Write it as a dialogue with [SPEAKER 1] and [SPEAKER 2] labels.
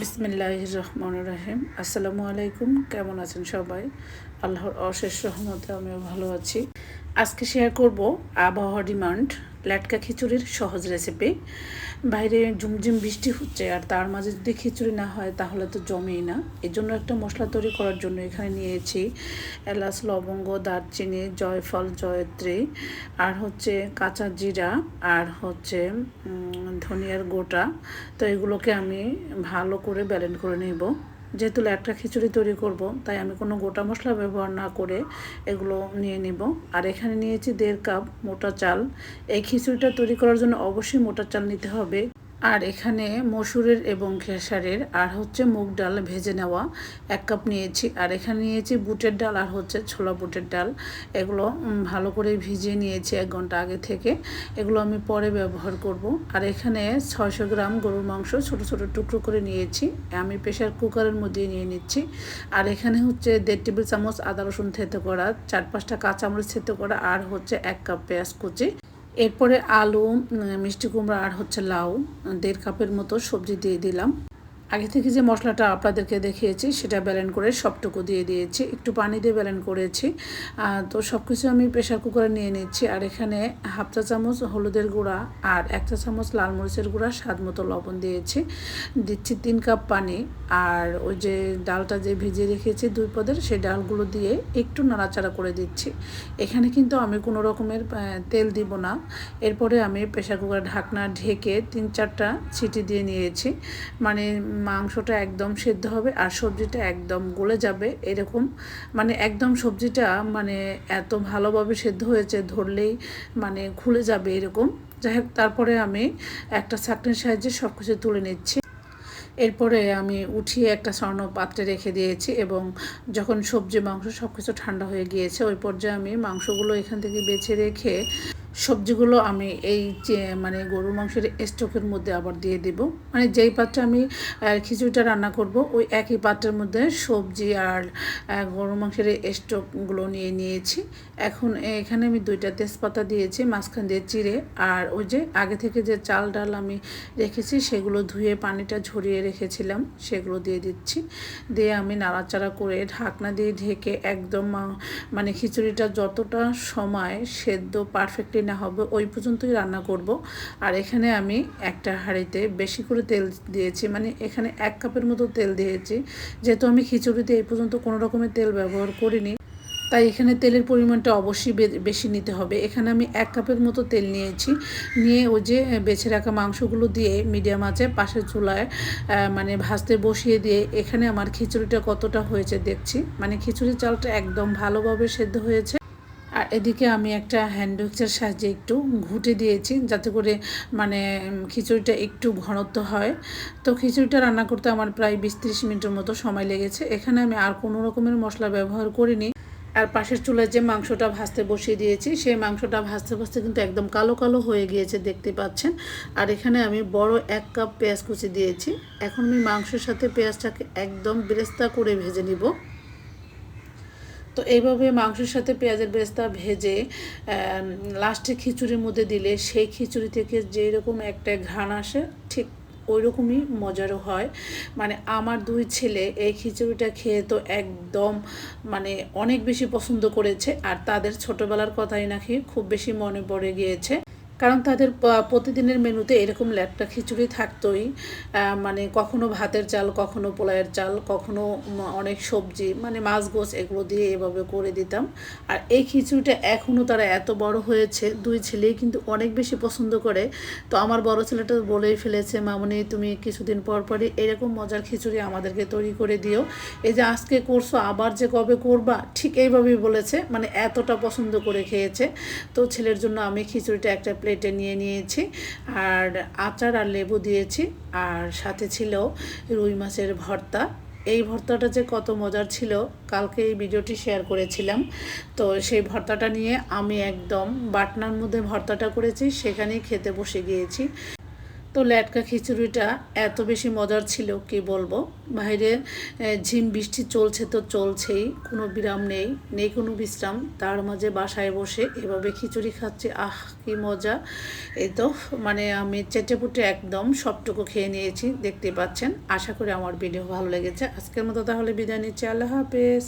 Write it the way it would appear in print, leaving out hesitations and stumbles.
[SPEAKER 1] বিসমিল্লাহির রহমানির রহিম। আসসালামু আলাইকুম। কেমন আছেন সবাই? আল্লাহর অশেষ রহমতে আমিও ভালো আছি। আজকে শেয়ার করব আবহাওয়া ডিমান্ড লেটকা খিচুড়ির সহজ রেসিপি। বাইরে ঝুমঝুম বৃষ্টি হচ্ছে, আর তার মাঝে যদি খিচুড়ি না হয় তাহলে তো জমেই না। এই জন্য একটা মশলা তৈরি করার জন্য এখানে নিয়েছি এলাচ, লবঙ্গ, দারচিনি, জয়ফল, জয়ত্রী, আর হচ্ছে কাঁচা জিরা, আর হচ্ছে ধনিয়ার গোটা। তো এগুলোকে আমি ভালো করে ব্লেন্ড করে নেব। যেহেতু লেটকা খিচুড়ি তৈরি করব, তাই আমি কোনো গোটা মশলা ব্যবহার না করে এগুলো নিয়ে নিব। আর এখানে নিয়েছি 1.5 কাপ মোটা চাল। এই খিচুড়িটা তৈরি করার জন্য অবশ্যই মোটা চাল নিতে হবে। আর এখানে মসুরের এবং খেসারের আর হচ্ছে মুগ ডাল ভেজে নেওয়া 1 কাপ নিয়েছি। আর এখানে নিয়েছি বুটের ডাল আর হচ্ছে ছোলা বুটের ডাল। এগুলো ভালো করে ভিজিয়ে নিয়েছি 1 ঘন্টা আগে থেকে। এগুলো আমি পরে ব্যবহার করব। আর এখানে 600 গ্রাম গরুর মাংস ছোট ছোট টুকরো করে নিয়েছি, আমি প্রেশার কুকারের মধ্যে নিয়ে নিচ্ছি। আর এখানে হচ্ছে 1.5 টেবিল চামচ আদা রসুন থেতো করা, 4-5টা কাঁচামরিচ থেতো করা, আর হচ্ছে 1 কাপ পেঁয়াজ কুচি। এরপরে আলু, মিষ্টি কুমড়া আর হচ্ছে লাউ 1.5 কাপের মতো সবজি দিয়ে দিলাম। আগে থেকে যে মশলাটা আপনাদেরকে দেখিয়েছি সেটা ব্লেন্ড করে সবটুকু দিয়ে দিয়েছি, একটু পানি দিয়ে ব্লেন্ড করেছি। তো সব কিছু আমি প্রেশার কুকারে নিয়ে নিচ্ছি। আর এখানে 1/2 চা চামচ হলুদের গুঁড়া আর 1 চা চামচ লাল মরিচের গুঁড়া, স্বাদ মতো লবণ দিয়েছি। দিচ্ছি 3 কাপ পানি। আর ওই যে ডালটা যে ভিজিয়ে রেখেছি 2 পদের, সেই ডালগুলো দিয়ে একটু নাড়াচাড়া করে দিচ্ছি। এখানে কিন্তু আমি কোনো রকমের তেল দিব না। এরপরে আমি প্রেশার কুকার ঢাকনা ঢেকে 3-4টা সিটি দিয়ে নিয়েছি। মানে মাংসটা একদম সেদ্ধ হবে আর সবজিটা একদম গলে যাবে এরকম। মানে একদম সবজিটা মানে এত ভালোভাবে সেদ্ধ হয়েছে, ধরলেই মানে খুলে যাবে এরকম। যাই হোক, তারপরে আমি একটা ছাঁকনির সাহায্যে সব কিছু তুলে নিচ্ছি। এরপরে আমি উঠিয়ে একটা স্বর্ণ পাত্রে রেখে দিয়েছি, এবং যখন সবজি মাংস সব কিছু ঠান্ডা হয়ে গিয়েছে ওই পর্যায়ে আমি মাংসগুলো এখান থেকে বেছে রেখে সবজিগুলো আমি এই যে মানে গরুর মাংসের স্টকের মধ্যে আবার দিয়ে দেব। মানে যেই পাত্রে আমি খিচুড়িটা রান্না করব ওই একই পাত্রের মধ্যে সবজি আর গরুর মাংসের স্টকগুলো নিয়ে নিয়েছি। এখন এখানে আমি 2টা তেজপাতা দিয়েছি মাঝখান দিয়ে চিড়ে, আর ওই যে আগে থেকে যে চাল ডাল আমি রেখেছি সেগুলো ধুয়ে পানিটা ঝরিয়ে রেখেছিলাম সেগুলো দিয়ে দিচ্ছি। দিয়ে আমি নাড়াচাড়া করে ঢাকনা দিয়ে ঢেকে একদম মানে খিচুড়িটা যতটা সময় সেদ্ধ পারফেক্টলি না হবে ওই পর্যন্তই রান্না করব। আর এখানে আমি একটা হাঁড়িতে বেশি করে তেল দিয়েছি, মানে এখানে 1 কাপের মতো তেল দিয়েছি। যেহেতু আমি খিচুড়িতে এই পর্যন্ত কোনো রকমের তেল ব্যবহার করিনি, তাই এখানে তেলের পরিমাণটা অবশ্যই বেশি নিতে হবে। এখানে আমি 1 কাপের মতো তেল নিয়েছি। নিয়ে ওই যে বেছে রাখা মাংসগুলো দিয়ে মিডিয়াম আঁচে পাশের চুলায় মানে ভাজতে বসিয়ে দিয়ে এখানে আমার খিচুড়িটা কতটা হয়েছে দেখছি। মানে খিচুড়ির চালটা একদম ভালোভাবে সেদ্ধ হয়েছে। আর এদিকে আমি একটা হ্যান্ড উইক্সের সাহায্যে একটু ঘুটে দিয়েছি, যাতে করে মানে খিচুড়িটা একটু ঘনত্ব হয়। তো খিচুড়িটা রান্না করতে আমার প্রায় 20-30 মিনিটের মতো সময় লেগেছে। এখানে আমি আর কোনো রকমের মশলা ব্যবহার করিনি। আর পাশের চুলায় যে মাংসটা ভাজতে বসিয়ে দিয়েছি সেই মাংসটা ভাজতে ভাজতে কিন্তু একদম কালো কালো হয়ে গিয়েছে, দেখতে পাচ্ছেন। আর এখানে আমি বড় 1 কাপ পেঁয়াজ কুচি দিয়েছি। এখন আমি মাংসের সাথে পেঁয়াজটাকে একদম বেরেস্তা করে ভেজে নিব। তো এইভাবে মাংসের সাথে পেঁয়াজের বেরেস্তা ভেজে লাস্টে খিচুড়ির মধ্যে দিলে সেই খিচুড়ি থেকে যেরকম একটা ঘ্রাণ আসে ঠিক ওই রকমই মজারও হয়। মানে আমার 2 ছেলে এই খিচুড়িটা খেয়ে তো একদম মানে অনেক বেশি পছন্দ করেছে। আর তাদের ছোটোবেলার কথাই নাকি খুব বেশি মনে পড়ে গিয়েছে, কারণ তাদের প্রতিদিনের মেনুতে এরকম লেটকা খিচুড়ি থাকতোই। মানে কখনো ভাতের চাল, কখনো পোলাওয়ের চাল, কখনো অনেক সবজি মানে মাছ গোছ এগুলো দিয়ে এভাবে করে দিতাম। আর এই খিচুড়িটা এখনও তারা এত বড় হয়েছে 2 ছেলেই কিন্তু অনেক বেশি পছন্দ করে। তো আমার বড় ছেলেটা বলেই ফেলেছে, মামনি তুমি কিছুদিন পর পরই এরকম মজার খিচুড়ি আমাদেরকে তৈরি করে দিও। এই যে আজকে করছো আবার যে কবে করবা, ঠিক এইভাবেই বলেছে। মানে এতটা পছন্দ করে খেয়েছে। তো ছেলের জন্য আমি খিচুড়িটা একটা প্লেটে নিয়ে নিয়েছি, আর আচার আর লেবু দিয়েছি। আর সাথে ছিল রুই মাছের ভর্তা। এই ভর্তাটা যে কত মজার ছিল, কালকে এই ভিডিওটি শেয়ার করেছিলাম। তো সেই ভর্তাটা নিয়ে আমি একদম বাটনার মধ্যে ভর্তাটা করেছি, সেখানেই খেতে বসে গিয়েছি। তো ল্যাটকা খিচুড়িটা এত বেশি মজার ছিল কি বলবো। বাইরে ঝিম বৃষ্টি চলছে তো চলছেই, কোনো বিরাম নেই, নেই কোনো বিশ্রাম। তার মাঝে বাসায় বসে এভাবে খিচুড়ি খাচ্ছি, আহ কি মজা! এই তো মানে আমি চেটেপুটে একদম সবটুকু খেয়ে নিয়েছি, দেখতে পাচ্ছেন। আশা করি আমার ভিডিও ভালো লেগেছে। আজকের মতো তাহলে বিদায় নিচ্ছি, আল্লাহ হাফেজ।